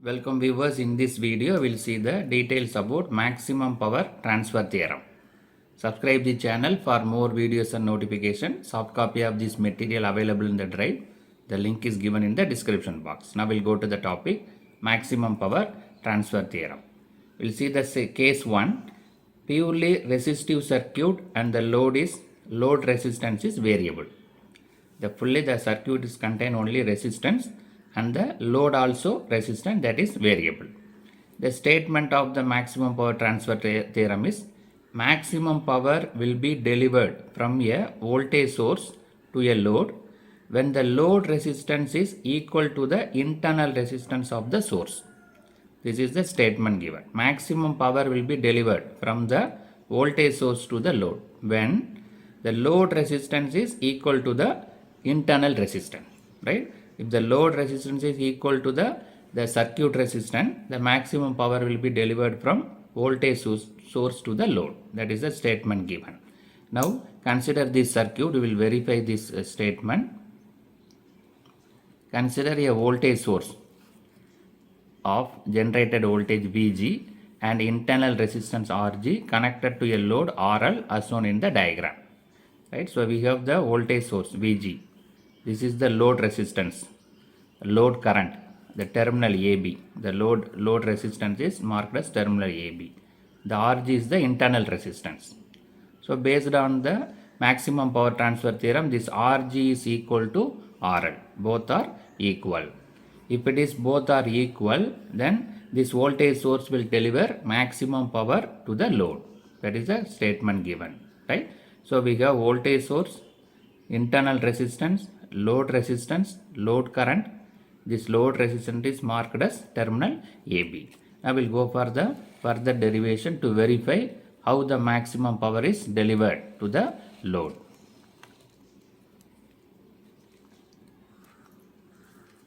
Welcome viewers, in this video we will see the details about maximum power transfer theorem. Subscribe the channel for more videos and notification. Soft copy of this material available in the drive. The link is given in the description box. Now we'll go to the topic maximum power transfer theorem. We'll see the case 1. Purely resistive circuit and the load resistance is variable. The circuit is contain only resistance and the load also resistance, that is variable. The statement of the maximum power transfer theorem is maximum power will be delivered from a voltage source to a load when the load resistance is equal to the internal resistance of the source. This is the statement given. Maximum power will be delivered from the voltage source to the load when the load resistance is equal to the internal resistance, right? If the load resistance is equal to the circuit resistance, the maximum power will be delivered from voltage source to the load. That is the statement given. Now consider this circuit. We will verify this statement. Consider a voltage source of generated voltage Vg and internal resistance Rg connected to a load RL as shown in the diagram. Right? So we have the voltage source Vg. This is the load resistance, load current, the terminal AB. The load resistance is marked as terminal AB. The Rg is the internal resistance. So based on the maximum power transfer theorem, this Rg is equal to RL. Both are equal. If it is both are equal, then this voltage source will deliver maximum power to the load. That is the statement given, right? So we have voltage source, internal resistance, load resistance, load current. This load resistance is marked as terminal AB. Now we will go for the further derivation to verify how the maximum power is delivered to the load.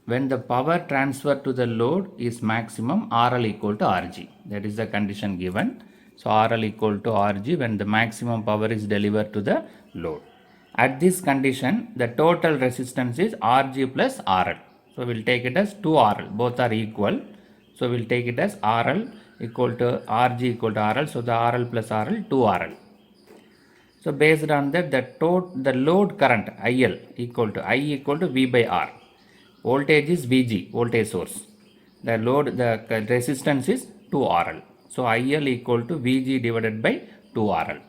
When the power transfer to the load is maximum, RL equal to Rg. That is the condition given. So RL equal to Rg when the maximum power is delivered to the load. At this condition, the total resistance is Rg plus RL. So we'll take it as 2RL. Both are equal. So we'll take it as RL equal to Rg equal to RL. So the RL plus RL, 2RL. So based on that, the load current IL equal to V by R. Voltage is Vg, voltage source. The resistance is 2RL. So IL equal to Vg divided by 2RL,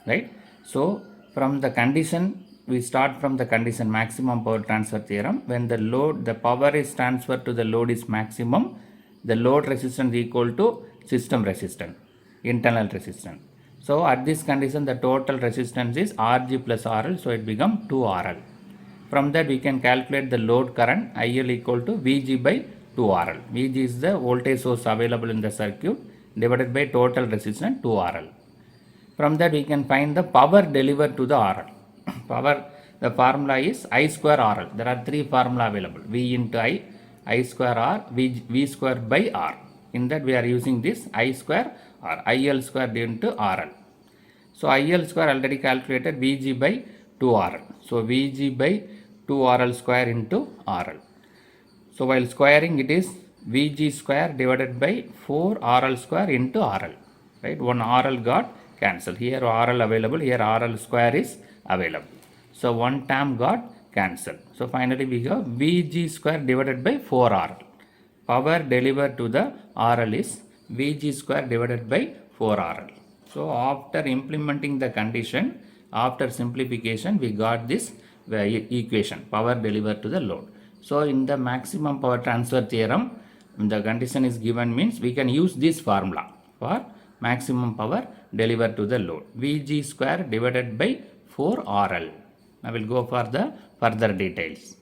right? So from the condition, we start from the condition maximum power transfer theorem. When the power is transferred to the load is maximum, the load resistance equal to system resistance, internal resistance. So at this condition, the total resistance is Rg plus RL, so it becomes 2RL. From that we can calculate the load current IL equal to Vg by 2RL. Vg is the voltage source available in the circuit divided by total resistance 2RL. From that we can find the power delivered to the RL. The formula is I square RL. There are three formula available. V into I square R, V square by R. In that we are using this I square R, IL square into RL. So IL square already calculated Vg by 2RL. So Vg by 2RL square into RL. So while squaring it is Vg square divided by 4RL square into RL. Right? One RL got cancelled. Here RL available, here RL square is available. So one term got cancelled. So finally we have Vg square divided by 4RL. Power delivered to the RL is Vg square divided by 4RL. So after implementing the condition, after simplification, we got this equation, power delivered to the load. So in the maximum power transfer theorem, the condition is given means we can use this formula for maximum power delivered to the load. Vg square divided by 4RL. I will go for the further details.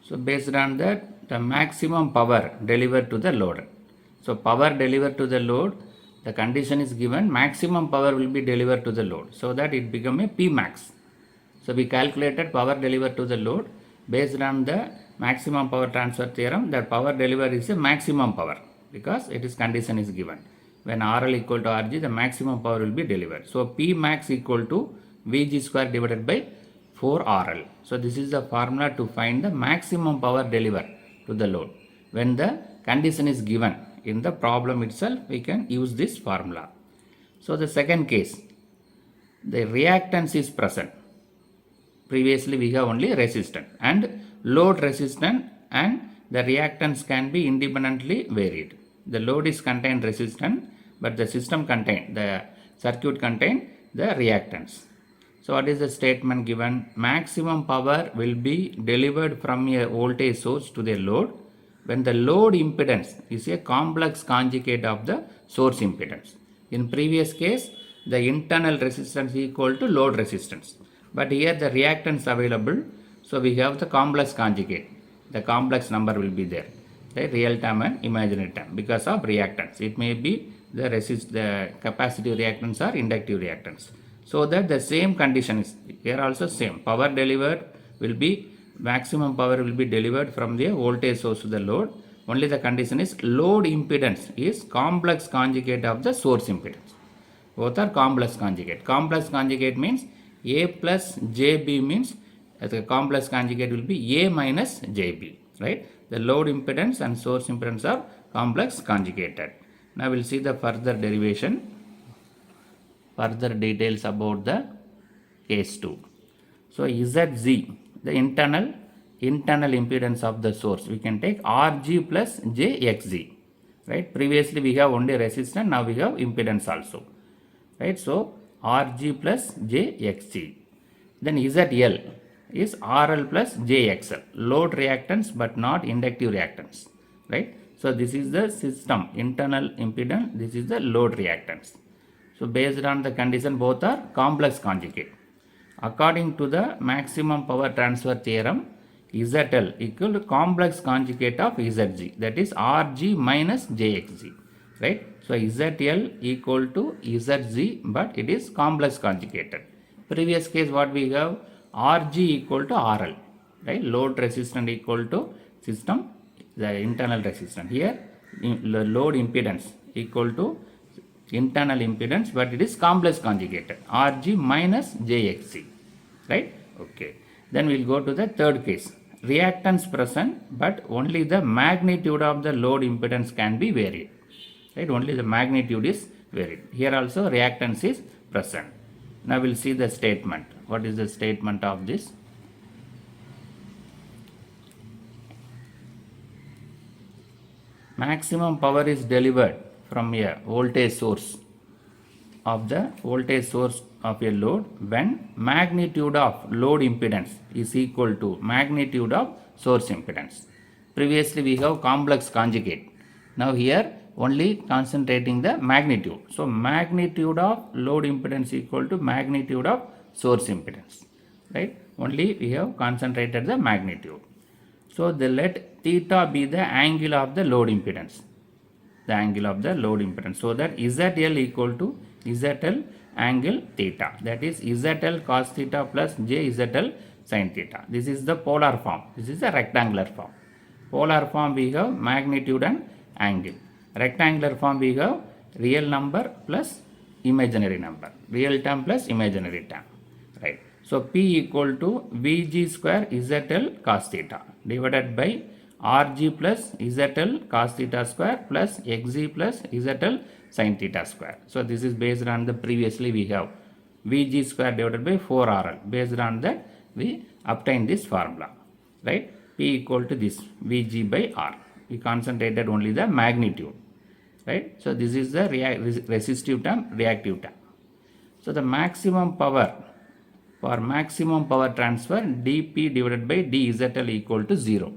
So based on that, the maximum power delivered to the load. So power delivered to the load, the condition is given maximum power will be delivered to the load. So that it become a P max. So we calculated power delivered to the load based on the maximum power transfer theorem. That power delivered is a maximum power because it is condition is given. When RL equal to Rg, the maximum power will be delivered. So P max equal to Vg square divided by 4RL. So this is the formula to find the maximum power delivered to the load when the condition is given in the problem itself, we can use this formula. So the second case, the reactance is present. Previously we have only resistance and load resistance, and the reactance can be independently varied. The load is contained resistance, but the system contain, the circuit contain the reactance. So what is the statement given? Maximum power will be delivered from a voltage source to the load when the load impedance is a complex conjugate of the source impedance. In previous case, the internal resistance is equal to load resistance, but here the reactance available, so we have the complex conjugate. The complex number will be there, the real term and imaginary term, because of reactance. It may be the capacitive reactance or inductive reactance. So that the same condition is here also same. Power delivered will be, maximum power will be delivered from the voltage source to the load. Only the condition is load impedance is complex conjugate of the source impedance. Both are complex conjugate. Complex conjugate means A plus JB means the complex conjugate will be A minus JB, right? The load impedance and source impedance are complex conjugated. Now we'll see the further derivation, further details about the case 2. So ZZ, the internal impedance of the source, we can take RG plus JXZ, right? Previously we have only resistance, now we have impedance also, right? So RG plus JXG. Then ZL is RL plus JXL, load reactance but not inductive reactance, right? So this is the system internal impedance, this is the load reactance. So based on the condition, both are complex conjugate. According to the maximum power transfer theorem, ZL equal to complex conjugate of ZG, that is RG minus JXG, right? So ZL equal to ZG, but it is complex conjugated. Previous case what we have, RG equal to RL, right? Load resistance equal to system, the internal resistance. Here the load impedance equal to internal impedance, but it is complex conjugated, RG minus JXC, right? Okay. Then we'll go to the third case. Reactance present, but only the magnitude of the load impedance can be varied, right? Only the magnitude is varied. Here also reactance is present. Now we'll see the statement. What is the statement of this? Maximum power is delivered from a voltage source of a load when magnitude of load impedance is equal to magnitude of source impedance. Previously we have complex conjugate. Now here only concentrating the magnitude. So magnitude of load impedance equal to magnitude of source impedance, right? Only we have concentrated the magnitude. So let theta be the angle of the load impedance, the angle of the load impedance, so that ZL equal to ZL angle theta, that is ZL cos theta plus JZL sin theta. This is the polar form, this is the rectangular form. Polar form we have magnitude and angle. Rectangular form we have real number plus imaginary number, real term plus imaginary term, right? So P equal to Vg square ZL cos theta divided by Rg plus ZL cos theta square plus Xg plus ZL sin theta square. So this is based on the previously we have Vg square divided by 4RL. Based on that we obtain this formula, right? P equal to this Vg by R. We concentrated only the magnitude, right? So this is the resistive term, reactive term. So the maximum power, for maximum power transfer, dP divided by dZL equal to 0,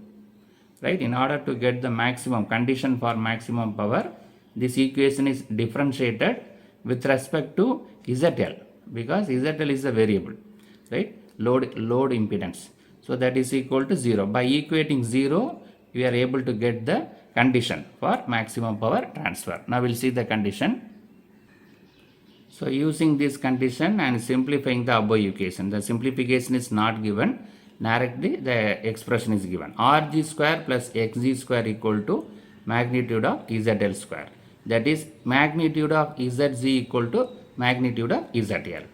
right? In order to get the maximum condition for maximum power, this equation is differentiated with respect to ZL, because ZL is a variable, right? Load impedance. So that is equal to 0. By equating 0, we are able to get the condition for maximum power transfer. Now we'll see the condition. So using this condition and simplifying the above equation, the simplification is not given, directly the expression is given. Rg square plus Xg square equal to magnitude of ZL square. That is magnitude of ZG equal to magnitude of ZL,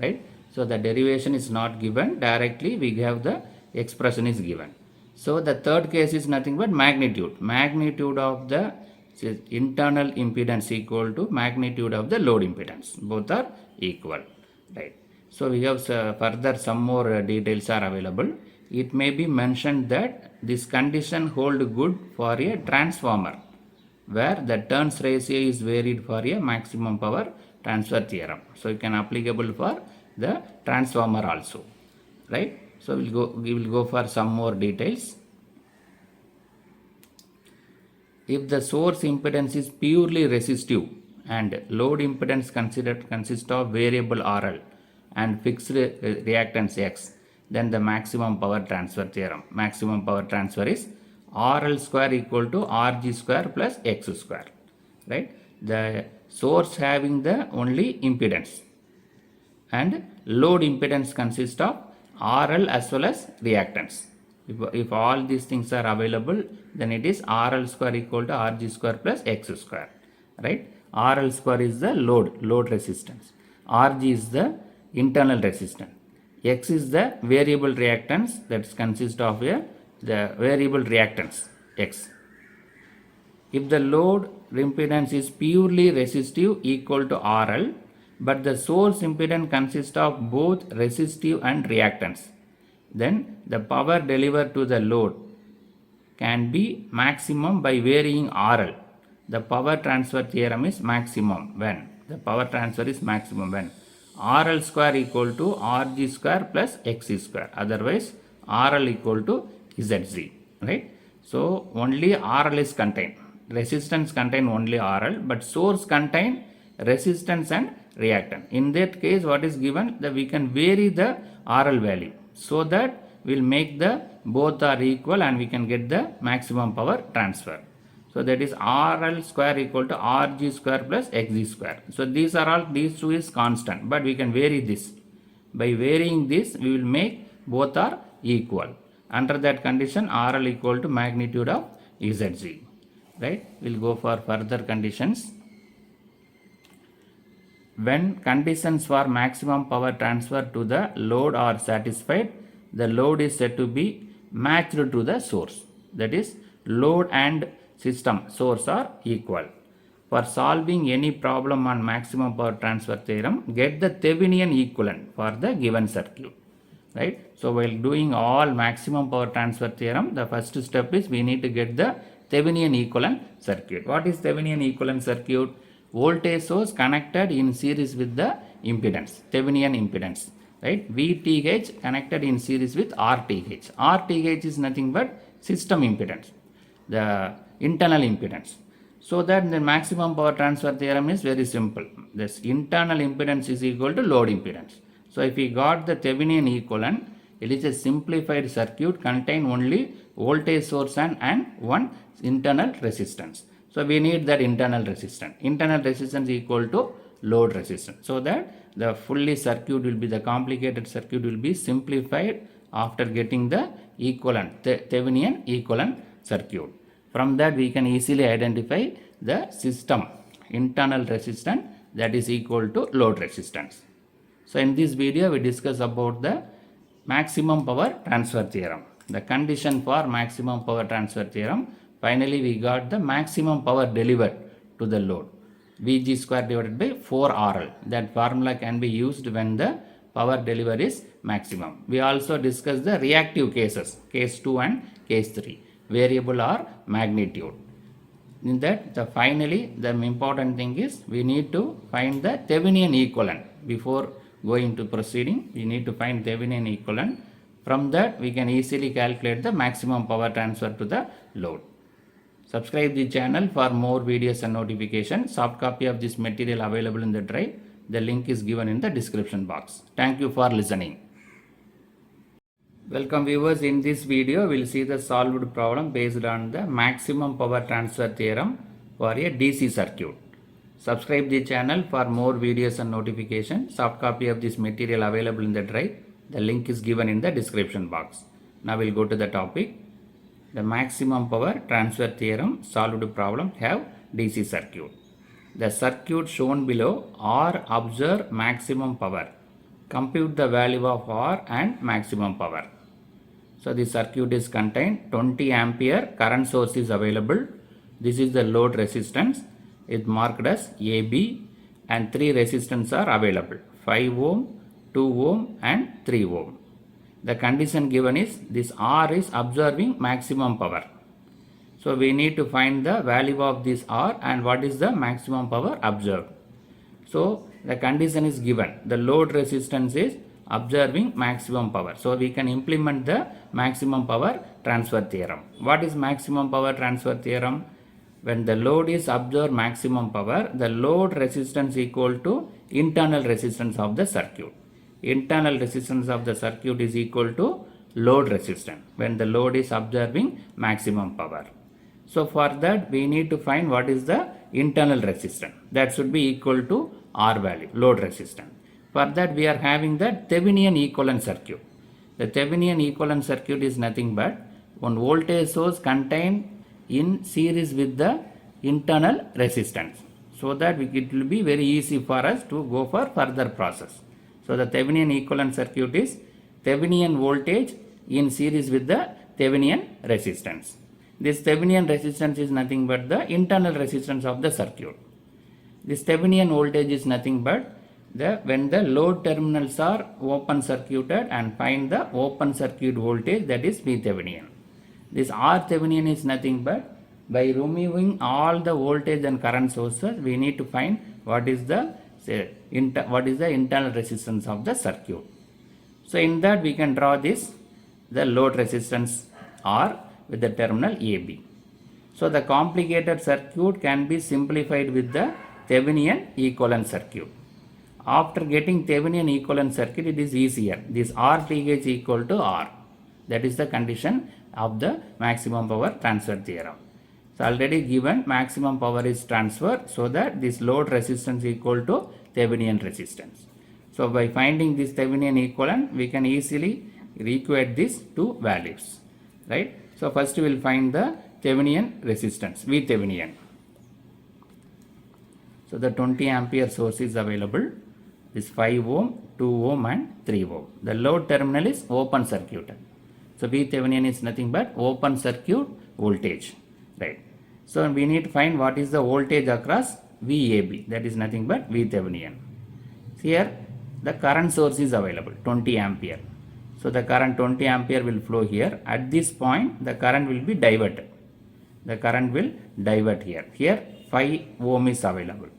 right? So the derivation is not given, directly we have the expression is given. So the third case is nothing but magnitude. Magnitude of the internal impedance equal to magnitude of the load impedance. Both are equal, right? So we have further some more details are available. It may be mentioned that this condition hold good for a transformer where the turns ratio is varied for a maximum power transfer theorem. So it can applicable for the transformer also, right? So we will go for some more details. If the source impedance is purely resistive and load impedance consists of variable RL and fixed reactance X, then the maximum power transfer theorem. Maximum power transfer is RL square equal to RG square plus X square, right? The source having the only impedance and load impedance consists of RL as well as reactance. If all these things are available, then it is RL square equal to RG square plus X square, right? RL square is the load resistance. RG is the internal resistance. X is the variable reactance that consists of the variable reactance X. If the load impedance is purely resistive equal to RL, but the source impedance consists of both resistive and reactance, then the power delivered to the load can be maximum by varying RL. The power transfer theorem is maximum when the power transfer is maximum when RL square equal to RG square plus X square. Otherwise, RL equal to ZZ, right? So only RL is contained. Resistance contain only RL, but source contain resistance and reactance. In that case, what is given? That we can vary the RL value so that we'll make the both are equal and we can get the maximum power transfer. So that is RL square equal to RG square plus XG square. So these two is constant, but we can vary this. By varying this, we will make both are equal. Under that condition, RL equal to magnitude of ZZ. Right? We'll go for further conditions. When conditions for maximum power transfer to the load are satisfied, the load is said to be matched to the source. That is, load and system source are equal. For solving any problem on maximum power transfer theorem, get the Thevenin equivalent for the given circuit. Right? So while doing all maximum power transfer theorem, the first step is we need to get the Thevenin equivalent circuit. What is Thevenin equivalent circuit? Voltage source connected in series with the impedance, Thevenin impedance, right? VTH connected in series with RTH. RTH is nothing but system impedance, the internal impedance. So that the maximum power transfer theorem is very simple. This internal impedance is equal to load impedance. So if we got the Thevenin equivalent, it is a simplified circuit contain only voltage source and one internal resistance. So we need that internal resistance. Internal resistance equal to load resistance. So that the fully circuit will be, the complicated circuit will be simplified after getting the equivalent, Thevenin equivalent circuit. From that we can easily identify the system internal resistance that is equal to load resistance. So in this video we discuss about the maximum power transfer theorem. The condition for maximum power transfer theorem. Finally, we got the maximum power delivered to the load, Vg square divided by 4RL. That formula can be used when the power delivery is maximum. We also discussed the reactive cases, case 2 and case 3, variable or magnitude. In that, finally, the important thing is we need to find the Thevenin equivalent. Before going to proceeding, we need to find Thevenin equivalent. From that, we can easily calculate the maximum power transfer to the load. Subscribe the channel for more videos and notifications. Soft copy of this material available in the drive. The link is given in the description box. Thank you for listening. Welcome viewers. In this video, we will see the solved problem based on the maximum power transfer theorem for a DC circuit. Subscribe the channel for more videos and notifications. Soft copy of this material available in the drive. The link is given in the description box. Now we'll go to the topic. The maximum power transfer theorem solved problem have DC circuit. The circuit shown below R observe maximum power. Compute the value of R and maximum power. So the circuit is contained 20 ampere current source is available. This is the load resistance. It marked as AB and 3 resistance are available, 5 ohm, 2 ohm and 3 ohm. The condition given is this R is absorbing maximum power. So we need to find the value of this R and what is the maximum power observed. So the condition is given. The load resistance is observing maximum power. So we can implement the maximum power transfer theorem. What is maximum power transfer theorem? When the load is absorbed maximum power, the load resistance equal to internal resistance of the circuit. Internal resistance of the circuit is equal to load resistance when the load is absorbing maximum power. So for that we need to find what is the internal resistance. That should be equal to R value, load resistance. For that we are having the Thevenin equivalent circuit. The Thevenin equivalent circuit is nothing but one voltage source contained in series with the internal resistance. So that it will be very easy for us to go for further process. So the Thevenin equivalent circuit is Thevenin voltage in series with the Thevenin resistance. This Thevenin resistance is nothing but the internal resistance of the circuit. This Thevenin voltage is nothing but when the load terminals are open circuited and find the open circuit voltage, that is V Thevenin. This R Thevenin is nothing but by removing all the voltage and current sources, we need to find what is the internal resistance of the circuit. So in that we can draw this the load resistance R with the terminal AB. So the complicated circuit can be simplified with the Thevenin equivalent circuit. After getting Thevenin equivalent circuit, it is easier. This RTH equal to R. That is the condition of the maximum power transfer theorem. So already given maximum power is transferred, so that this load resistance equal to Thevenin resistance. So by finding this Thevenin equivalent, we can easily equate these two values, right? So first we will find the Thevenin resistance, V Thevenin. So the 20 ampere source is available. This 5 ohm, 2 ohm and 3 ohm. The load terminal is open circuit. So V Thevenin is nothing but open circuit voltage, right? So we need to find what is the voltage across VAB, that is nothing but V Thevenin. Here the current source is available, 20 ampere. So the current 20 ampere will flow here. At this point the current will be diverted. The current will divert here. Here 5 ohm is available.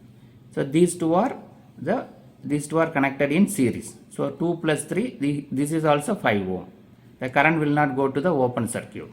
So these two are connected in series. So 2 plus 3, this is also 5 ohm. The current will not go to the open circuit.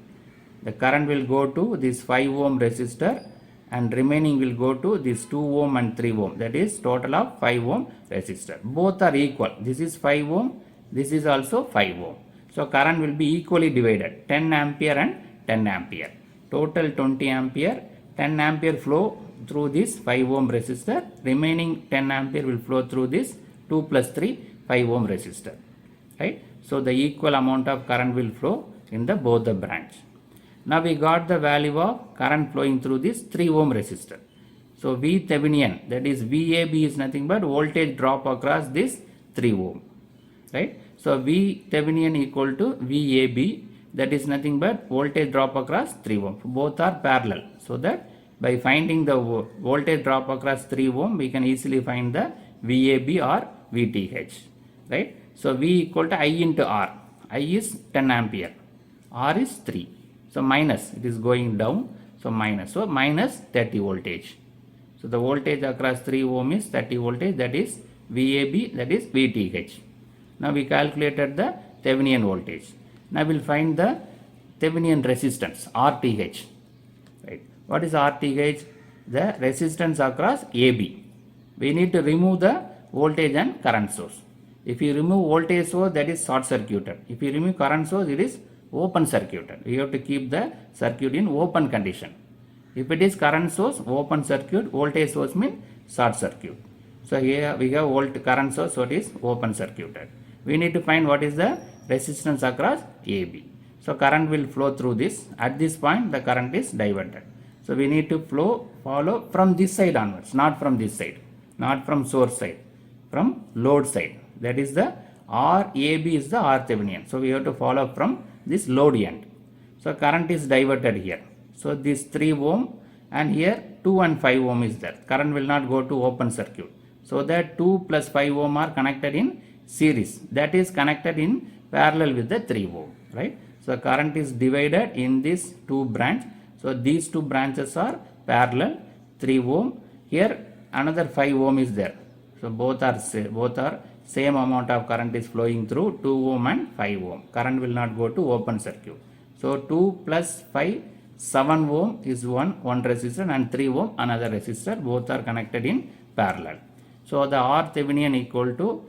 The current will go to this 5 ohm resistor and remaining will go to this 2 ohm and 3 ohm. That is total of 5 ohm resistor. Both are equal. This is 5 ohm. This is also 5 ohm. So current will be equally divided, 10 ampere and 10 ampere. Total 20 ampere, 10 ampere flow through this 5 ohm resistor. Remaining 10 ampere will flow through this 2 plus 3 5 ohm resistor. Right? So the equal amount of current will flow in the both the branch. Now we got the value of current flowing through this 3 ohm resistor. So V Thevenin, that is VAB, is nothing but voltage drop across this 3 ohm. Right? So V Thevenin equal to VAB, that is nothing but voltage drop across 3 ohm. Both are parallel. So that by finding the voltage drop across 3 ohm, we can easily find the VAB or VTH. Right? So V equal to I into R. I is 10 ampere. R is 3. So minus, it is going down. So minus. So minus 30 voltage. So the voltage across 3 ohm is 30 voltage, that is VAB, that is VTH. Now we calculated the Thevenin voltage. Now we will find the Thevenin resistance, RTH. Right? What is RTH? The resistance across AB. We need to remove the voltage and current source. If you remove voltage source, that is short circuited. If you remove current source, it is open circuited. You have to keep the circuit in open condition. If it is current source, open circuit, voltage source means short circuit. So here we have current source, so it is open circuited. We need to find what is the resistance across AB. So current will flow through this. At this point, the current is diverted. So we need to follow from this side onwards, not from this side, not from source side, from load side. That is the RAB is the R Thevenin. So we have to follow from this load end. So current is diverted here. So this 3 ohm and here 2 and 5 ohm is there. Current will not go to open circuit. So that 2 plus 5 ohm are connected in series. That is connected in parallel with the 3 ohm, right? So current is divided in this 2 branch. So these 2 branches are parallel, 3 ohm. Here another 5 ohm is there. So both are same amount of current is flowing through 2 ohm and 5 ohm. Current will not go to open circuit. So 2 plus 5, 7 ohm is one resistor and 3 ohm another resistor. Both are connected in parallel. So the R Thevenin equal to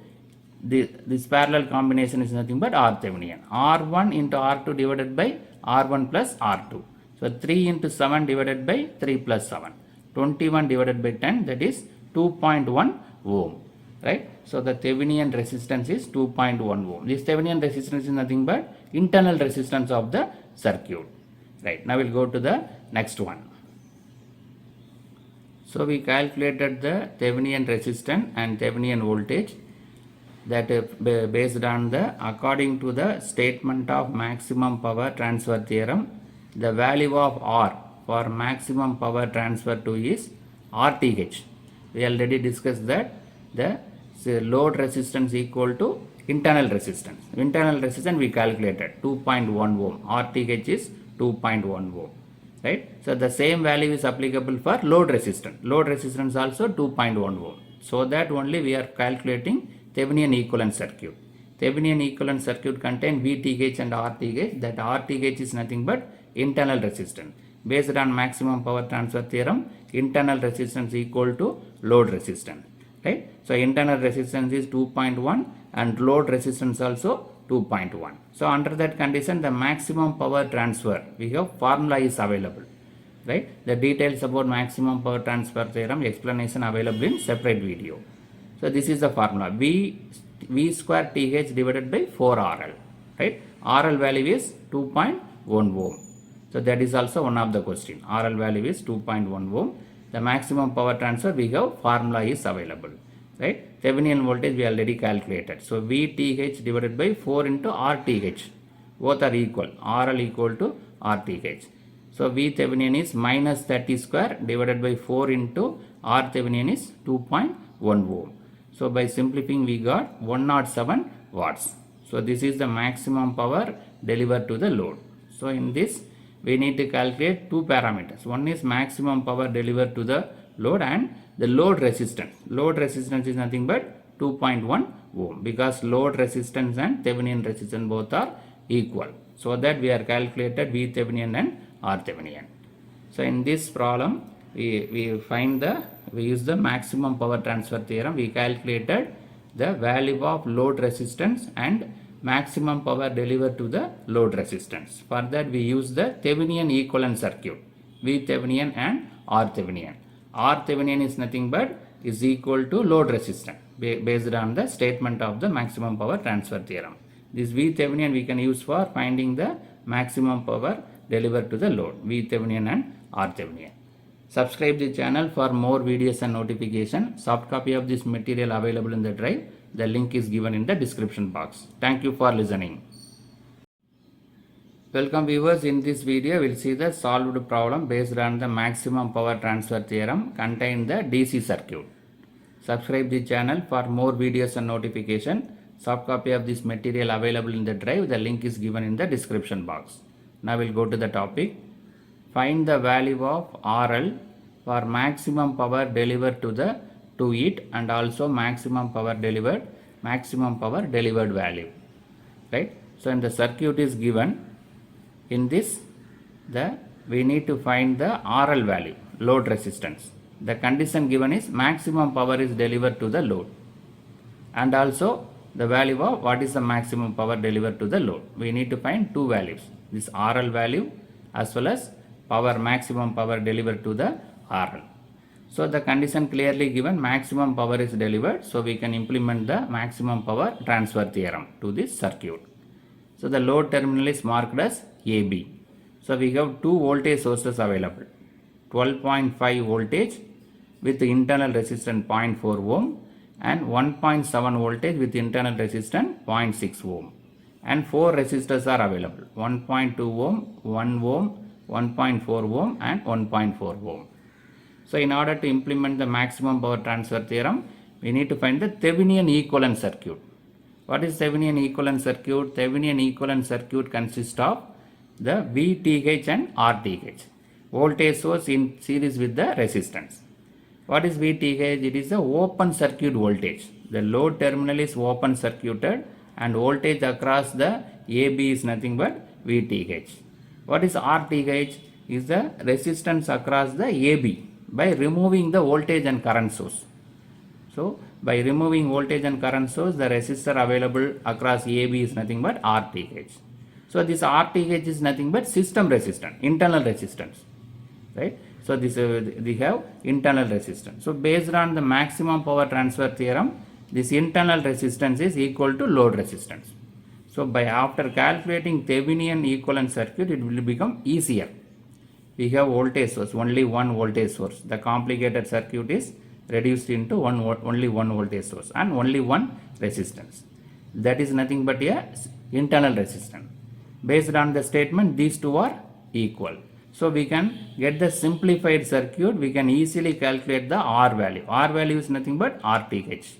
this parallel combination is nothing but R Thevenin. R1 into R2 divided by R1 plus R2. So 3 into 7 divided by 3 plus 7. 21 divided by 10, that is 2.1 ohm. Right? So the Thevenin resistance is 2.1 ohm. This Thevenin resistance is nothing but internal resistance of the circuit. Right? Now we'll go to the next one. So we calculated the Thevenin resistance and Thevenin voltage, that based on the according to the statement of maximum power transfer theorem, the value of R for maximum power transfer to is RTH. We already discussed that the load resistance equal to internal resistance. Internal resistance we calculated 2.1 ohm. RTH is 2.1 ohm. Right? So the same value is applicable for load resistance. Load resistance also 2.1 ohm. So that only we are calculating Thevenin equivalent circuit. Thevenin equivalent circuit contain VTH and RTH. That RTH is nothing but internal resistance. Based on maximum power transfer theorem, internal resistance equal to load resistance. Right? So internal resistance is 2.1 and load resistance also 2.1. So under that condition, the maximum power transfer, we have formula is available. Right? The details about maximum power transfer theorem explanation available in separate video. So this is the formula, V square TH divided by 4RL. Right? RL value is 2.1 ohm. So that is also one of the question. RL value is 2.1 ohm. The maximum power transfer, we have formula is available. Right? Thevenin voltage we already calculated. So VTH divided by 4 into RTH. Both are equal. RL equal to RTH. So V Thevenin is minus 30 square divided by 4 into R Thevenin is 2.1 ohm. So by simplifying we got 107 watts. So this is the maximum power delivered to the load. So in this we need to calculate two parameters. One is maximum power delivered to the load and the load resistance. Load resistance is nothing but 2.1 ohm because load resistance and Thevenin resistance both are equal. So that we are calculated V Thevenin and R Thevenin. So in this problem we use the maximum power transfer theorem. We calculated the value of load resistance and maximum power delivered to the load resistance. For that we use the Thevenin equivalent circuit, V Thevenin and R Thevenin. R Thevenin is nothing but is equal to load resistance based on the statement of the maximum power transfer theorem. This V Thevenin we can use for finding the maximum power delivered to the load, V Thevenin and R Thevenin. Subscribe the channel for more videos and notification. Soft copy of this material available in the drive. The link is given in the description box. Thank you for listening. Welcome viewers. In this video we will see the solved problem based on the maximum power transfer theorem contained the DC circuit. Subscribe the channel for more videos and notification. Soft copy of this material available in the drive. The link is given in the description box. Now we'll go to the topic. Find the value of RL for maximum power delivered to it and also maximum power delivered value. Right? So in the circuit is given. In this we need to find the RL value, load resistance. The condition given is maximum power is delivered to the load and also the value of what is the maximum power delivered to the load. We need to find two values, this RL value as well as maximum power delivered to the RL. So the condition clearly given, maximum power is delivered, so we can implement the maximum power transfer theorem to this circuit. So the load terminal is marked as AB. So we have two voltage sources available, 12.5 voltage with internal resistance 0.4 ohm and 1.7 voltage with internal resistance 0.6 ohm. and 4 resistors are available, 1.2 ohm, 1 ohm, 1.4 ohm and 1.4 ohm. So in order to implement the maximum power transfer theorem, we need to find the Thevenin equivalent circuit. What is Thevenin equivalent circuit? Thevenin equivalent circuit consists of the VTH and RTH, voltage source in series with the resistance. What is VTH? It is the open circuit voltage. The load terminal is open circuited and voltage across the AB is nothing but VTH. What is RTH? Is the resistance across the AB by removing the voltage and current source. So by removing voltage and current source, the resistor available across AB is nothing but RTH. So this RTH is nothing but system resistance, internal resistance, right? So this we have internal resistance. So based on the maximum power transfer theorem, this internal resistance is equal to load resistance. So by after calculating Thevenin equivalent circuit, it will become easier. We have voltage source, only one voltage source. The complicated circuit is reduced into only one voltage source and only one resistance. That is nothing but a internal resistance. Based on the statement, these two are equal. So we can get the simplified circuit. We can easily calculate the R value. R value is nothing but RTH.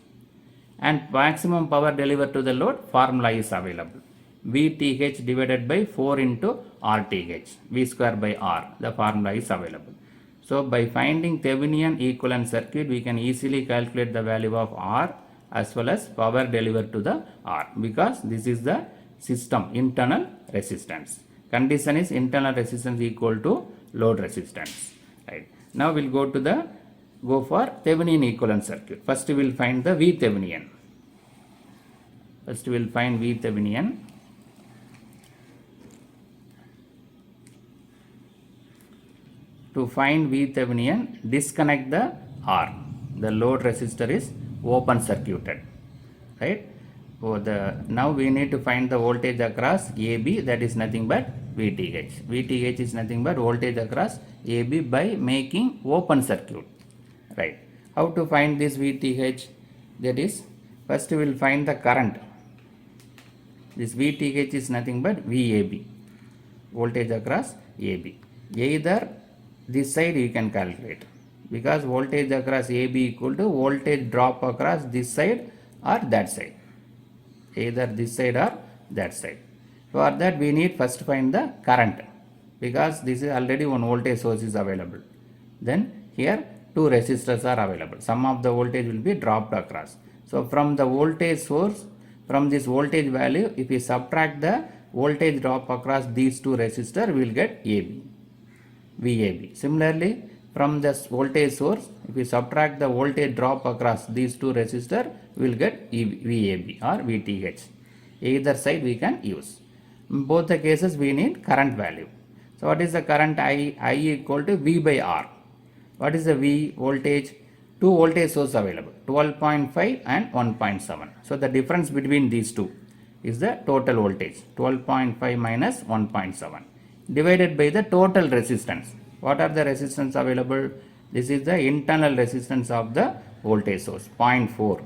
And maximum power delivered to the load formula is available. VTH divided by 4 into RTH, V square by R, the formula is available. So by finding Thevenin equivalent circuit, we can easily calculate the value of R as well as power delivered to the R, because this is the system internal resistance. Condition is internal resistance equal to load resistance. Right. Now we'll go for Thevenin equivalent circuit. First we will find the V Thevenin. First we will find V Thevenin. To find V Thevenin, disconnect the R. The load resistor is open circuited, right? So now we need to find the voltage across AB, that is nothing but VTH. VTH is nothing but voltage across AB by making open circuit, right? How to find this VTH? That is, first we will find the current. This VTH is nothing but VAB, voltage across AB. Either this side you can calculate, because voltage across AB equal to voltage drop across this side or that side, either this side or that side. For that we need first find the current, because this is already one voltage source is available. Then here two resistors are available. Some of the voltage will be dropped across. So from the voltage source, from this voltage value, if we subtract the voltage drop across these two resistors, we will get AB, VAB. Similarly, from this voltage source, if we subtract the voltage drop across these two resistors, we will get VAB or VTH. Either side we can use. In both the cases we need current value. So what is the current I? I equal to V by R. What is the V? Voltage? Two voltage sources available, 12.5 and 1.7. So the difference between these two is the total voltage, 12.5 minus 1.7, divided by the total resistance. What are the resistance available? This is the internal resistance of the voltage source, 0.4,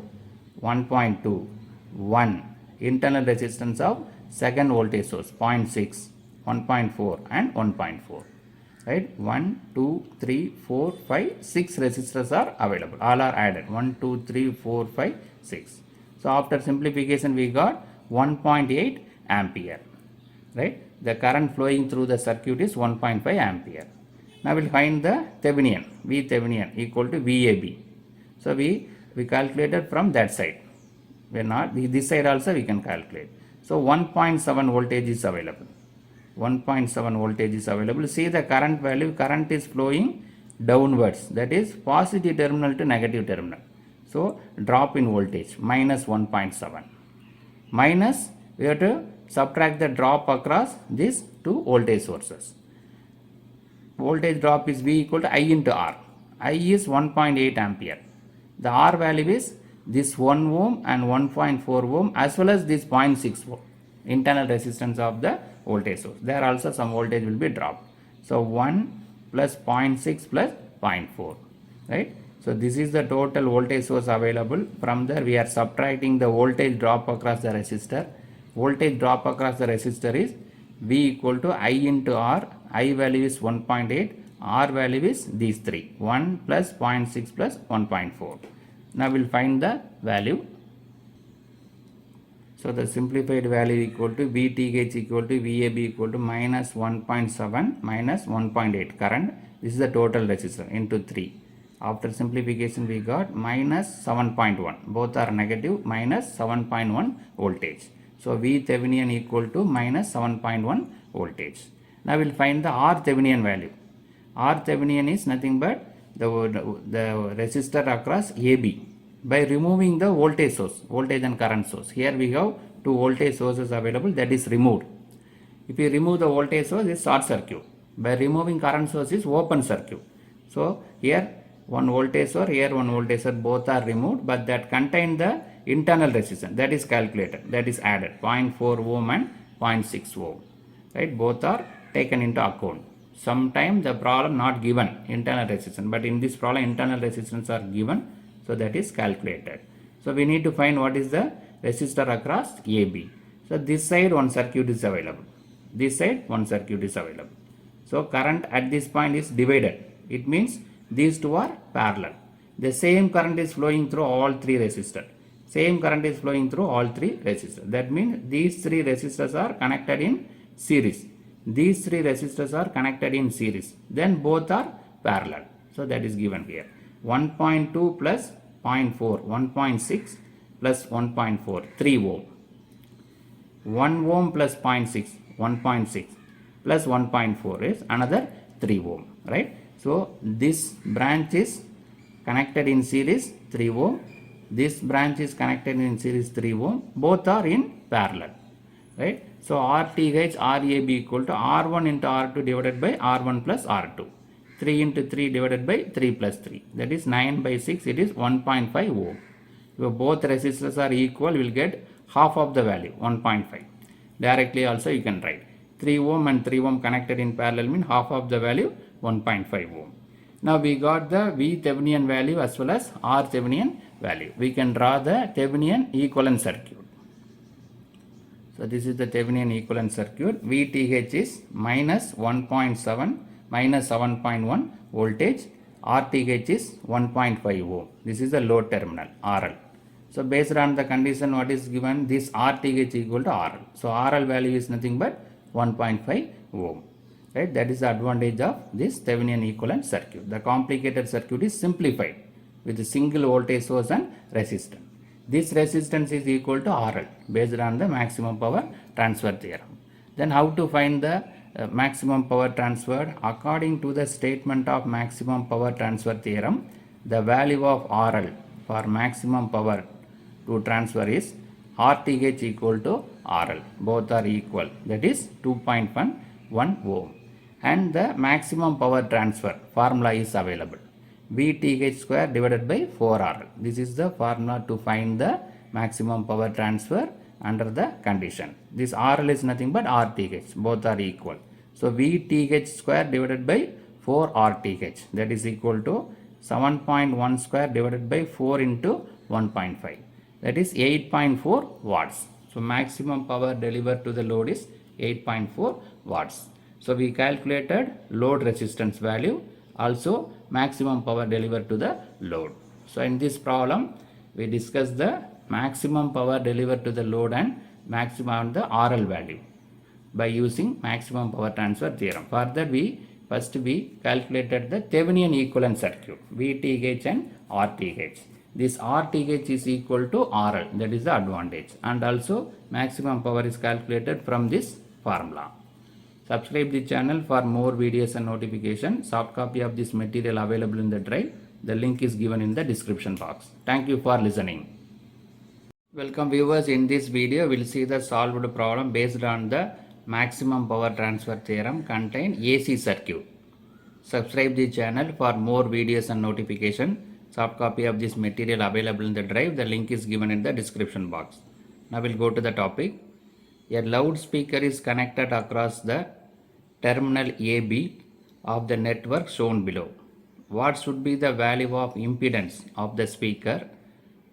1.2, 1. Internal resistance of second voltage source, 0.6, 1.4 and 1.4. Right? 1, 2, 3, 4, 5, 6 resistors are available. All are added. 1, 2, 3, 4, 5, 6. So after simplification we got 1.8 ampere. Right? The current flowing through the circuit is 1.5 ampere. Now we will find the Thevenin, V Thevenin equal to VAB. So we calculated from that side. We are not, this side also we can calculate. So 1.7 voltage is available. 1.7 voltage is available. See the current value, current is flowing downwards, that is positive terminal to negative terminal. So drop in voltage, minus 1.7. Minus, we have to subtract the drop across these two voltage sources. Voltage drop is V equal to I into R. I is 1.8 ampere. The R value is this 1 ohm and 1.4 ohm as well as this 0.6 ohm. Internal resistance of the voltage source. There also some voltage will be dropped. So 1 plus 0.6 plus 0.4. Right? So this is the total voltage source available. From there we are subtracting the voltage drop across the resistor. voltage drop across the resistor is V equal to I into R. I value is 1.8, R value is these three, 1 plus 0.6 plus 1.4. Now we'll find the value. So the simplified value equal to VTH equal to VAB equal to minus 1.7 minus 1.8 current. This is the total resistor into 3. After simplification we got minus 7.1. Both are negative, minus 7.1 voltage. So V Thevenin equal to minus 7.1 voltage. Now we'll find the R Thevenin value. R Thevenin is nothing but the resistor across AB. By removing the voltage source, voltage and current source. Here we have two voltage sources available, that is removed. If you remove the voltage source, is short circuit. By removing current source is open circuit. So here one voltage source, here one voltage source, both are removed, but that contain the internal resistance, that is calculated, that is added 0.4 ohm and 0.6 ohm. Right, both are taken into account. Sometimes the problem not given internal resistance, but in this problem internal resistance are given. So that is calculated. So we need to find what is the resistor across AB. So this side one circuit is available. This side one circuit is available. So current at this point is divided. It means these two are parallel. The same current is flowing through all three resistors. Same current is flowing through all three resistors. That means these three resistors are connected in series. These three resistors are connected in series. Then both are parallel. So that is given here. 1.2 plus 0.4, 1.6 plus 1.4, 3 ohm. 1 ohm plus 0.6, 1.6 plus 1.4 is another 3 ohm, right? So this branch is connected in series 3 ohm. This branch is connected in series 3 ohm. Both are in parallel, right? So RTH RAB equal to R1 into R2 divided by R1 plus R2. 3 into 3 divided by 3 plus 3. That is 9 by 6. It is 1.5 ohm. If both resistors are equal, we will get half of the value, 1.5. Directly also you can write. 3 ohm and 3 ohm connected in parallel mean half of the value, 1.5 ohm. Now we got the V Thevenin value as well as R Thevenin value. We can draw the Thevenin equivalent circuit. So this is the Thevenin equivalent circuit. VTH is minus 1.7 minus 7.1 voltage. RTH is 1.5 ohm. This is the load terminal RL. So based on the condition what is given, this RTH equal to RL. So RL value is nothing but 1.5 ohm. Right? That is the advantage of this Thevenin equivalent circuit. The complicated circuit is simplified with a single voltage source and resistance. This resistance is equal to RL based on the maximum power transfer theorem. Then how to find the maximum power transfer? According to the statement of maximum power transfer theorem, the value of RL for maximum power to transfer is RTH equal to RL. Both are equal. That is 2.1 ohm. And the maximum power transfer formula is available. VTH square divided by 4RL. This is the formula to find the maximum power transfer under the condition. This RL is nothing but RTH. Both are equal. So VTH square divided by 4RTH. That is equal to 7.1 square divided by 4 into 1.5. That is 8.4 watts. So maximum power delivered to the load is 8.4 watts. So we calculated load resistance value, also maximum power delivered to the load. So in this problem we discussed the maximum power delivered to the load and maximum the RL value by using maximum power transfer theorem. Further first we calculated the Thevenin equivalent circuit, VTH and RTH. This RTH is equal to RL, that is the advantage, and also maximum power is calculated from this formula. Subscribe the channel for more videos and notifications. Soft copy of this material available in the drive. The link is given in the description box. Thank you for listening. Welcome viewers. In this video we will see the solved problem based on the maximum power transfer theorem contain AC circuit. Subscribe the channel for more videos and notification. Soft copy of this material available in the drive. The link is given in the description box. Now we'll go to the topic. A loudspeaker is connected across the terminal AB of the network shown below. What should be the value of impedance of the speaker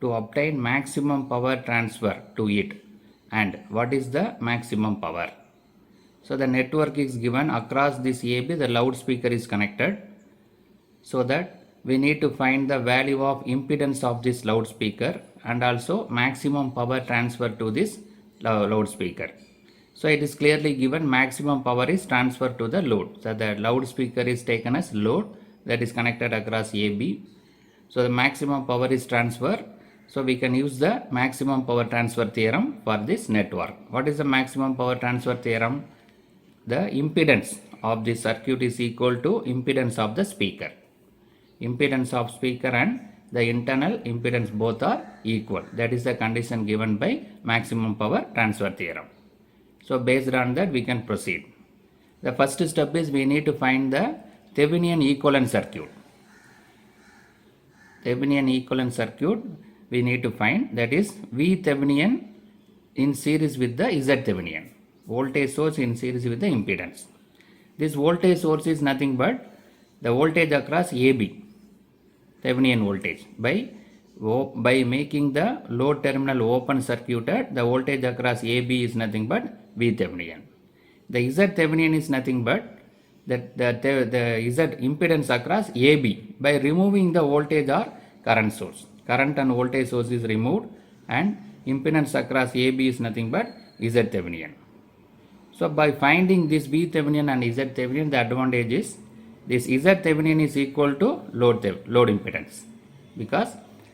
to obtain maximum power transfer to it and what is the maximum power. So the network is given across this AB, the loudspeaker is connected, so that we need to find the value of impedance of this loudspeaker and also maximum power transfer to this loudspeaker. So it is clearly given maximum power is transferred to the load. So the loudspeaker is taken as load that is connected across AB. So the maximum power is transferred. So we can use the maximum power transfer theorem for this network. What is the maximum power transfer theorem? The impedance of the circuit is equal to impedance of the speaker. Impedance of speaker and the internal impedance both are equal. That is the condition given by maximum power transfer theorem. So based on that we can proceed. The first step is we need to find the Thevenin equivalent circuit. Thevenin equivalent circuit we need to find, that is V Thevenin in series with the Z Thevenin. Voltage source in series with the impedance. This voltage source is nothing but the voltage across AB. Thevenin voltage by making the load terminal open circuited, the voltage across AB is nothing but V Thevenin. The Z Thevenin is nothing but the Z impedance across AB by removing the voltage or current source. Current and voltage source is removed and impedance across AB is nothing but Z Thevenin. So by finding this V Thevenin and Z Thevenin, the advantage is this Z Thevenin is equal to load impedance, because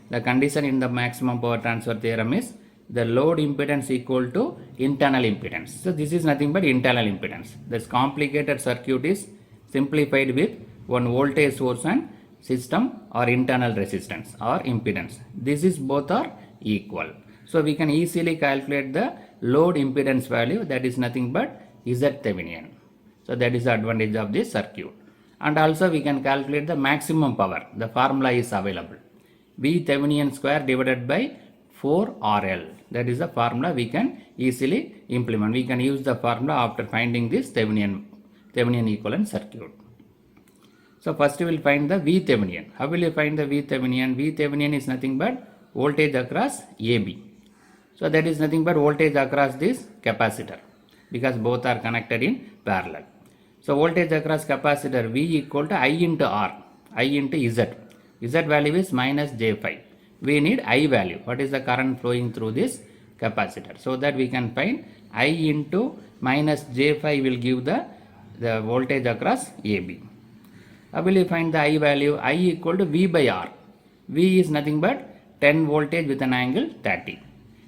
the condition in the maximum power transfer theorem is the load impedance equal to internal impedance. So this is nothing but internal impedance. This complicated circuit is simplified with one voltage source and system or internal resistance or impedance. This is both are equal. So we can easily calculate the load impedance value, that is nothing but Z Thevenin. So that is the advantage of this circuit. And also we can calculate the maximum power. The formula is available. V Thevenin square divided by 4RL. That is the formula we can easily implement. We can use the formula after finding this Thevenin equivalent circuit. So first we will find the V Thevenin. How will you find the V Thevenin? V Thevenin is nothing but voltage across AB. So that is nothing but voltage across this capacitor, because both are connected in parallel. So voltage across capacitor V equal to I into R, I into Z. Z value is minus J5. We need I value. What is the current flowing through this capacitor? So that we can find I into minus J5 will give the voltage across AB. How will you find the I value? I equal to V by R. V is nothing but 10 voltage with an angle 30.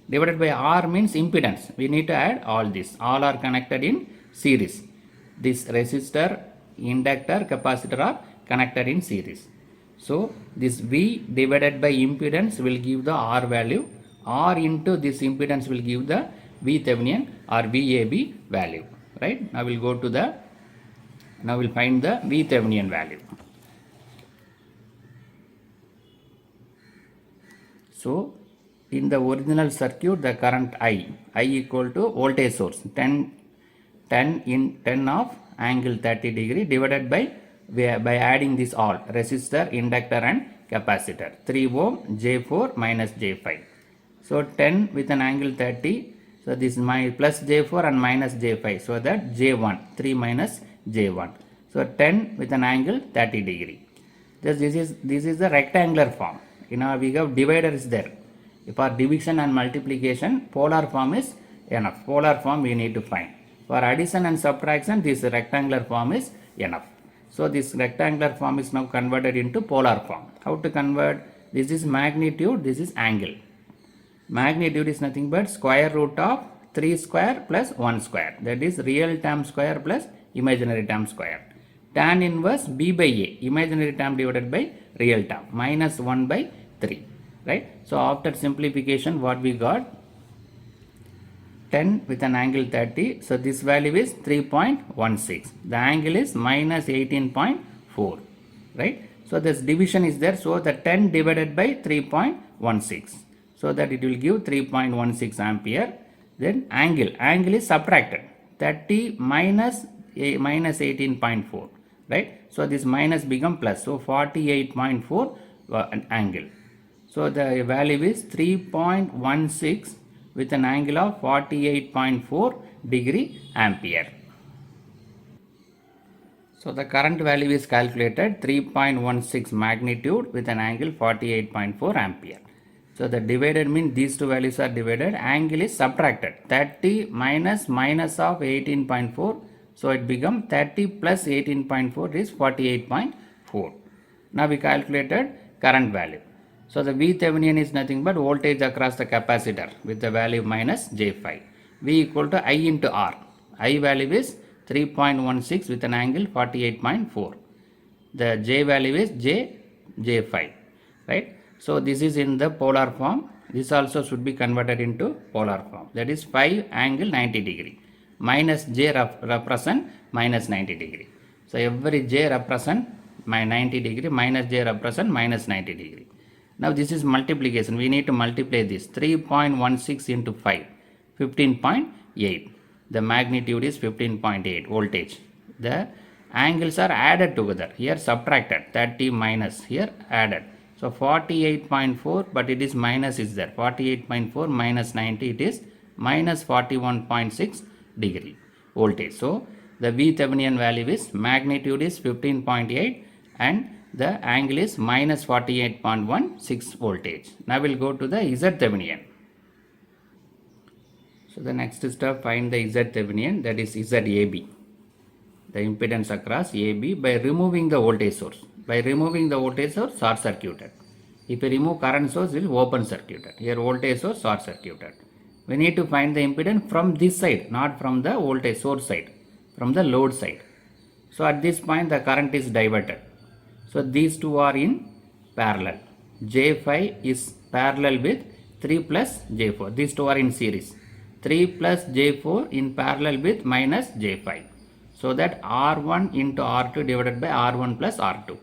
Divided by R means impedance. We need to add all this. All are connected in series. This resistor, inductor, capacitor are connected in series. So this V divided by impedance will give the R value. R into this impedance will give the V Thevenin or VAB value. Right? Now we'll find the V Thevenin value. So in the original circuit, the current I equal to voltage source 10 of angle 30 degree divided by adding this all resistor, inductor and capacitor, 3 ohm, J4 minus J5. So 10 with an angle 30, so this is my plus J4 and minus J5, so that J1, 3 minus J1. So 10 with an angle 30 degree. This is the rectangular form. We have divider is there. For division and multiplication, polar form is enough. Polar form we need to find. For addition and subtraction, this rectangular form is enough. So this rectangular form is now converted into polar form. How to convert? This is magnitude, this is angle. Magnitude is nothing but square root of 3 square plus 1 square. That is real term square plus imaginary term square. Tan inverse B by A, imaginary term divided by real term, minus 1 by 3. Right? So after simplification, what we got? 10 with an angle 30. So this value is 3.16. The angle is minus 18.4. Right? So this division is there. So the 10 divided by 3.16. So that it will give 3.16 ampere. Then angle is subtracted. 30 minus 18.4. Right? So this minus become plus. So 48.4 angle. So the value is 3.16 with an angle of 48.4 degree ampere. So the current value is calculated 3.16 magnitude with an angle 48.4 ampere. So the divided means these two values are divided, angle is subtracted, 30 minus of 18.4, so it becomes 30 plus 18.4 is 48.4. Now we calculated current value. So the Thevenin is nothing but voltage across the capacitor with the value minus J5. V equal to I into R. I value is 3.16 with an angle 48.4. The J value is J5, right? So this is in the polar form. This also should be converted into polar form. That is 5 angle 90 degree. Minus J represent minus 90 degree. So every J represent my 90 degree, minus J represent minus 90 degree. Now this is multiplication. We need to multiply this. 3.16 into 5, 15.8. The magnitude is 15.8 voltage. The angles are added together. Here subtracted, 30 minus, here added. So 48.4, but it is minus is there. 48.4 minus 90, it is minus 41.6 degree voltage. So the Thevenin value is, magnitude is 15.8 and the angle is minus 48.16 voltage. Now we'll go to the Thevenin. So the next step, find the Thevenin, that is ZAB, the impedance across AB, by removing the voltage source. By removing the voltage source, short circuited. If you remove current source, it will open circuited. Here voltage source, short circuited. We need to find the impedance from this side, not from the voltage source side, from the load side. So at this point the current is diverted. So these two are in parallel. J5 is parallel with 3 plus J4. These two are in series. 3 plus J4 in parallel with minus J5. So that R1 into R2 divided by R1 plus R2.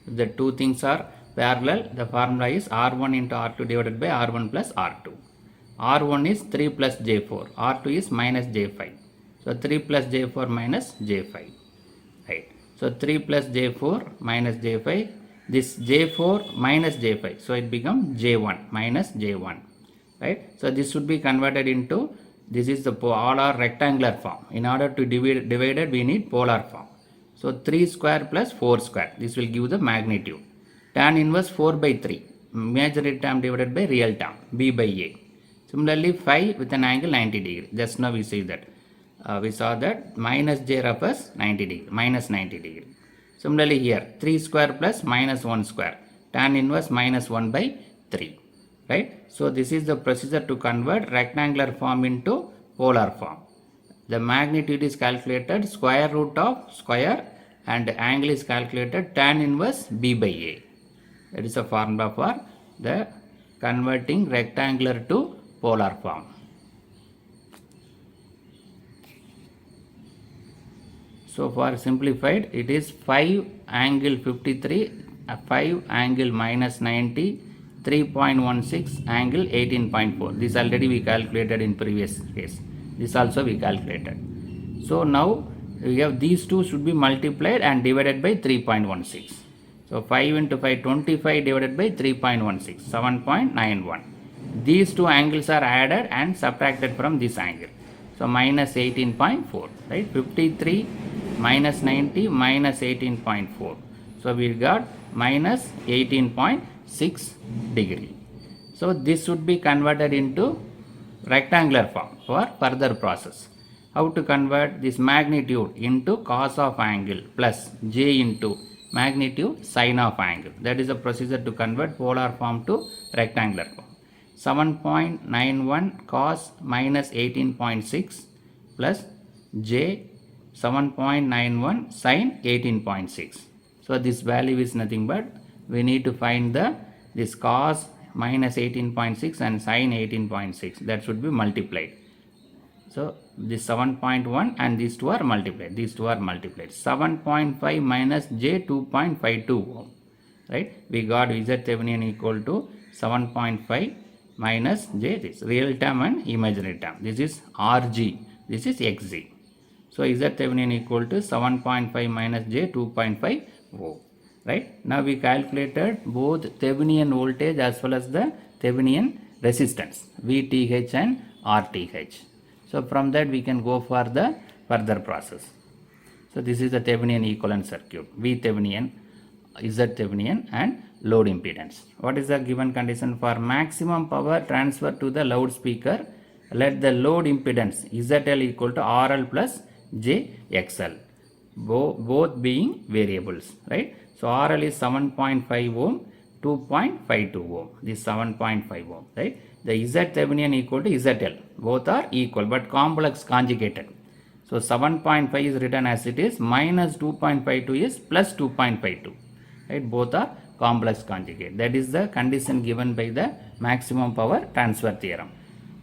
The two things are parallel. The formula is R1 into R2 divided by R1 plus R2. R1 is 3 plus J4. R2 is minus J5. So 3 plus J4 minus J5. Right. So 3 plus J4 minus J5. This J4 minus J5. So it becomes J1 minus J1. Right. So this should be converted into, this is the polar rectangular form. In order to divide it, we need polar form. So 3 square plus 4 square. This will give the magnitude. Tan inverse 4 by 3. Imaginary term divided by real term. B by A. Similarly 5 with an angle 90 degree. Just now we see that. We saw that minus J refers 90 degree. Minus 90 degree. Similarly here 3 square plus minus 1 square. Tan inverse minus 1 by 3. Right. So this is the procedure to convert rectangular form into polar form. The magnitude is calculated square root of square and angle is calculated tan inverse B by A. That is a formula for the converting rectangular to polar form. So for simplified, it is 5 angle 53, 5 angle minus 90, 3.16 angle 18.4. This already we calculated in previous case. This also we calculated. So now we have these two should be multiplied and divided by 3.16. So 5 into 5, 25 divided by 3.16, 7.91. These two angles are added and subtracted from this angle. So minus 18.4, right? 53 minus 90 minus 18.4. So we got minus 18.6 degree. So this should be converted into rectangular form for further process. How to convert this magnitude into cos of angle plus j into magnitude sine of angle. That is the procedure to convert polar form to rectangular form. 7.91 cos minus 18.6 plus j 7.91 sine 18.6. So this value is nothing but we need to find this cos minus 18.6 and sine 18.6, that should be multiplied. So this 7.1 and these two are multiplied. These two are multiplied. 7.5 minus j 2.52 ohm. Right? We got Thevenin equal to 7.5 minus j, this real term and imaginary term. This is Rg. This is Xg. So Thevenin equal to 7.5 minus j 2.5 ohm. Right? Now we calculated both Thevenin voltage as well as the Thevenin resistance VTH and RTH. So from that we can go for the further process. So this is the Thevenin equivalent circuit, V Thevenin, Z Thevenin and load impedance. What is the given condition for maximum power transfer to the loudspeaker? Let the load impedance ZL equal to RL plus JXL, both being variables, right? So RL is 7.5 ohm, 2.52 ohm, this 7.5 ohm, right? The Z Thevenin equal to ZL, both are equal but complex conjugated. So 7.5 is written as it is, minus 2.52 is plus 2.52, right? Both are complex conjugate. That is the condition given by the maximum power transfer theorem.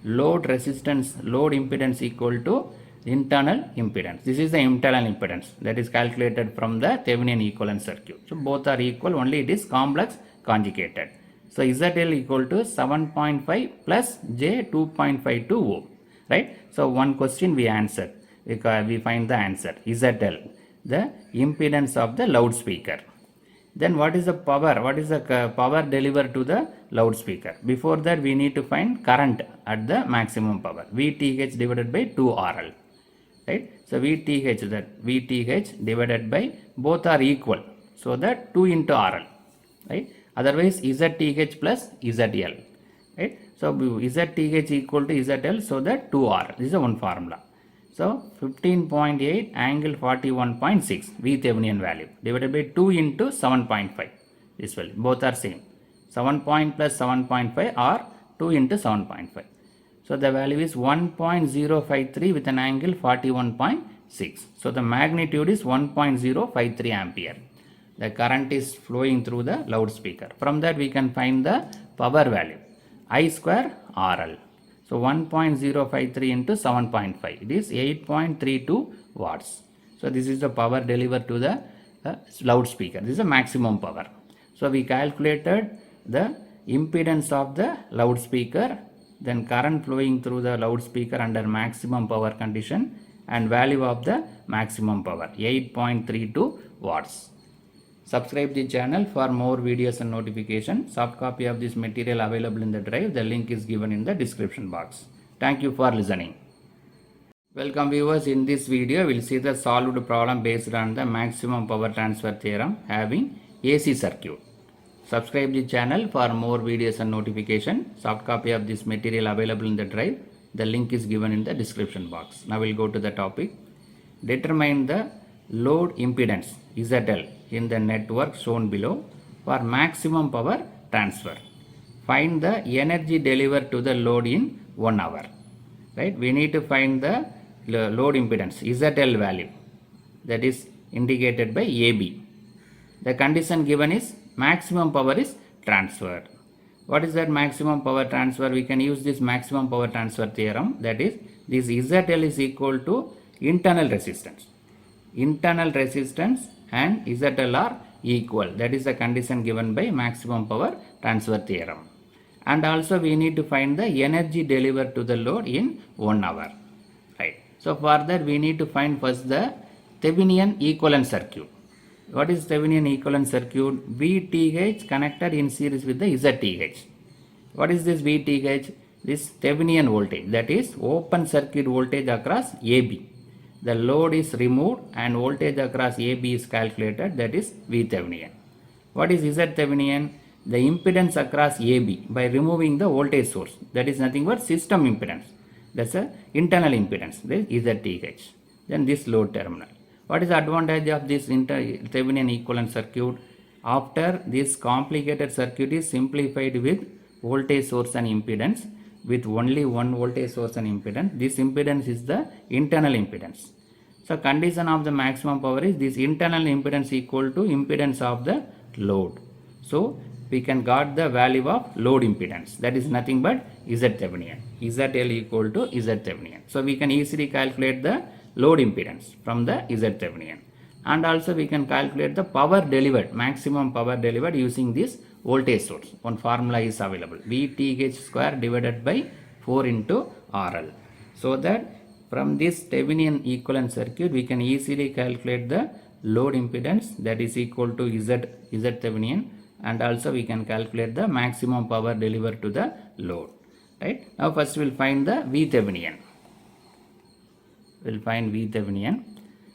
Load resistance, load impedance equal to internal impedance. This is the internal impedance that is calculated from the Thevenin equivalent circuit. So both are equal, only it is complex conjugated. So ZL equal to 7.5 plus J 2.52 ohm, right? So one question we answered, because we find the answer ZL, the impedance of the loudspeaker. Then what is the power? What is the power delivered to the loudspeaker? Before that we need to find current at the maximum power, VTH divided by 2RL, right? So VTH, that VTH divided by, both are equal, so that 2 into RL, right? Otherwise ZTH plus ZL, right? So ZTH equal to ZL, so that 2RL. This is one formula. So 15.8 angle 41.6 V Thevenin value divided by 2 into 7.5. This value, both are same. 7 plus 7.5 or 2 into 7.5. So the value is 1.053 with an angle 41.6. So the magnitude is 1.053 ampere. The current is flowing through the loudspeaker. From that we can find the power value, I square RL. So 1.053 into 7.5, it is 8.32 watts. So this is the power delivered to the loudspeaker. This is the maximum power. So we calculated the impedance of the loudspeaker, then current flowing through the loudspeaker under maximum power condition, and value of the maximum power 8.32 watts. Subscribe the channel for more videos and notifications. Soft copy of this material available in the drive. The link is given in the description box. Thank you for listening. Welcome viewers. In this video, we will see the solved problem based on the maximum power transfer theorem having AC circuit. Subscribe the channel for more videos and notifications. Soft copy of this material available in the drive. The link is given in the description box. Now we will go to the topic. Determine the load impedance ZL in the network shown below for maximum power transfer. Find the energy delivered to the load in 1 hour. Right? We need to find the load impedance ZL value, that is indicated by AB. The condition given is maximum power is transferred. What is that maximum power transfer? We can use this maximum power transfer theorem, that is this ZL is equal to internal resistance. Internal resistance and ZL are equal. That is the condition given by maximum power transfer theorem. And also we need to find the energy delivered to the load in 1 hour. Right. So for that we need to find first the Thevenin equivalent circuit. What is Thevenin equivalent circuit? VTH connected in series with the ZTH. What is this VTH? This Thevenin voltage, that is open circuit voltage across AB. The load is removed and voltage across AB is calculated, that is V Thevenin. What is Z Thevenin? The impedance across AB by removing the voltage source, that is nothing but system impedance. That's a internal impedance, that is ZTH. Then this load terminal. What is the advantage of this Thevenin equivalent circuit? After this complicated circuit is simplified with voltage source and impedance, with only one voltage source and impedance. This impedance is the internal impedance. So condition of the maximum power is this internal impedance equal to impedance of the load. So we can got the value of load impedance, that is nothing but Z Thevenin. ZL equal to Z Thevenin. So we can easily calculate the load impedance from the Z Thevenin. And also we can calculate the power delivered, maximum power delivered using this voltage source. One formula is available, VTH square divided by 4 into RL. So that from this Thevenin equivalent circuit we can easily calculate the load impedance, that is equal to Z Thevenin, and also we can calculate the maximum power delivered to the load. right? Now first we'll find the Thevenin. We'll find Thevenin.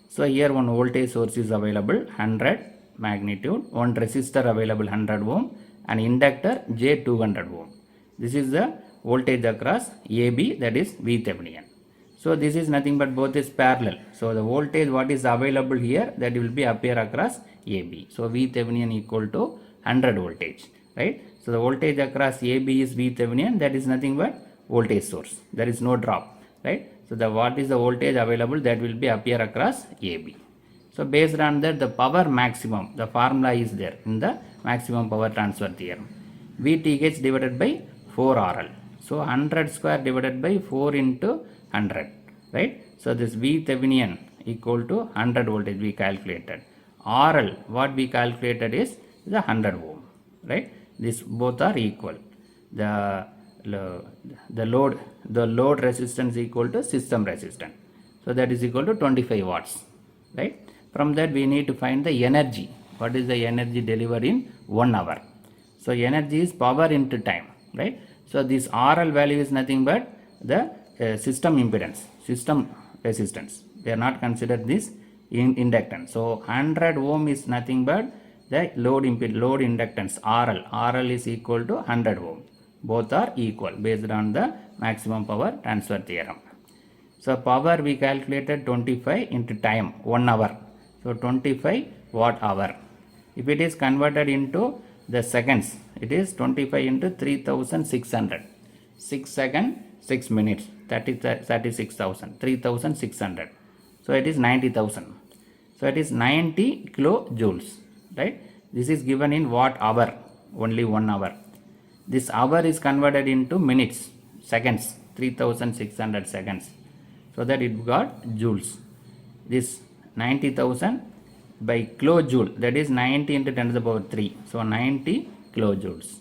So here one voltage source is available 100 magnitude, one resistor available 100 ohm, and inductor J 200 ohm. This is the voltage across AB, that is Thevenin. So this is nothing but both is parallel. So the voltage what is available here, that will be appear across AB. So Thevenin equal to 100 voltage, right? So the voltage across AB is Thevenin, that is nothing but voltage source. There is no drop, right? So the what is the voltage available, that will be appear across AB. So based on that, the power maximum, the formula is there in the maximum power transfer theorem. VTH divided by 4RL. So 100 square divided by 4 into 100, right? So this Thevenin equal to 100 voltage we calculated. RL what we calculated is the 100 ohm, right? This both are equal. The load resistance equal to system resistance. So that is equal to 25 watts, right? From that we need to find the energy. What is the energy delivered in 1 hour? So energy is power into time, right? So this RL value is nothing but the system impedance, system resistance. They are not considered this inductance. So 100 ohm is nothing but the load inductance RL. RL is equal to 100 ohm. Both are equal based on the maximum power transfer theorem. So power we calculated 25 into time 1 hour. So 25 watt hour. If it is converted into the seconds, it is 25 into 3600. 6 seconds, 6 minutes, 36,000, 3600. So it is 90,000. So it is 90 kilojoules, right? This is given in watt hour, only 1 hour. This hour is converted into minutes, seconds, 3600 seconds. So that it got joules. This 90,000 by kilojoule, that is 90 into 10 to the power 3. So 90 kilojoules.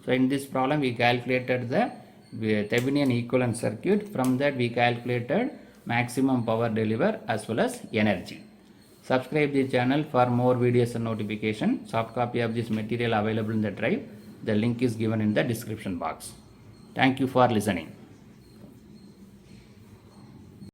So in this problem we calculated the Thevenin equivalent circuit. From that we calculated maximum power delivered as well as energy. Subscribe the channel for more videos and notification. Soft copy of this material available in the drive. The link is given in the description box. Thank you for listening.